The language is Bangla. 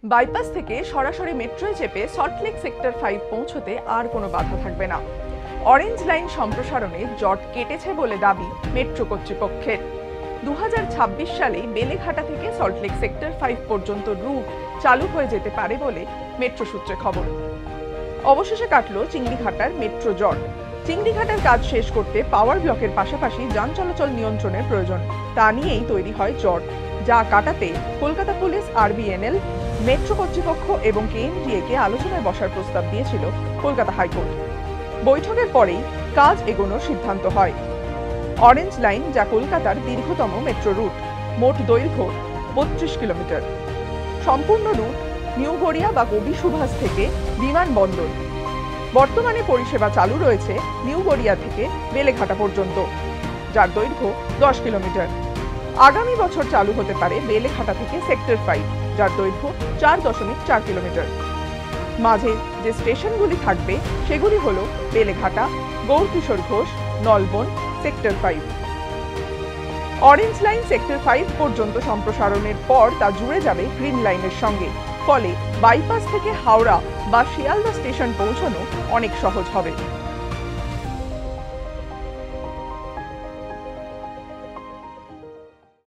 বাইপাস থেকে সরাসরি মেট্রোয় চেপে সল্টলেক সেক্টর 5 পৌঁছতে আর কোনো বাধা থাকবে না। অরেঞ্জ লাইন সম্প্রসারণে জট কেটেছে বলে দাবি মেট্রো কর্তৃপক্ষের। 2026 সালে বেলেঘাটা থেকে সল্টলেক সেক্টর 5 পর্যন্ত রুট চালু হয়ে যেতে পারে বলে মেট্রো সূত্রে খবর। অবশেষে কাটল চিংড়িঘাটার মেট্রো জট। চিংড়িঘাটার কাজ শেষ করতে পাওয়ার ব্লকের পাশাপাশি যান চলাচল নিয়ন্ত্রণের প্রয়োজন। তা নিয়েই তৈরি হয় জট, যা কাটাতে কলকাতা পুলিশ, আরবিএনএল, মেট্রো কর্তৃপক্ষ এবং কেএমডিএ কে আলোচনায় বসার প্রস্তাব দিয়েছিল কলকাতা হাইকোর্ট। বৈঠকের পরেই কাজ এগোনোর সিদ্ধান্ত হয়। অরেঞ্জ লাইন, যা কলকাতার দীর্ঘতম মেট্রো রুট, মোট দৈর্ঘ্য 32 কিলোমিটার। সম্পূর্ণ রুট নিউ গড়িয়া বা কবি সুভাষ থেকে বিমানবন্দর। বর্তমানে পরিষেবা চালু রয়েছে নিউ গড়িয়া থেকে বেলেঘাটা পর্যন্ত, যার দৈর্ঘ্য 10 কিলোমিটার। আগামী বছর চালু হতে পারে বেলেঘাটা থেকে সেক্টর 5, যার দৈর্ঘ্য 4.4 কিলোমিটার। মাঝে যে স্টেশনগুলি থাকবে সেগুলি হল Beleghata, Gourkishore Ghosh, Nalban, sector 5। Orange line sector 5 পর্যন্ত সম্প্রসারণের পর তা জুড়ে যাবে গ্রিন লাইনের সঙ্গে। ফলে বাইপাস থেকে হাওড়া বা শিয়ালদা স্টেশন পৌঁছানো অনেক সহজ হবে।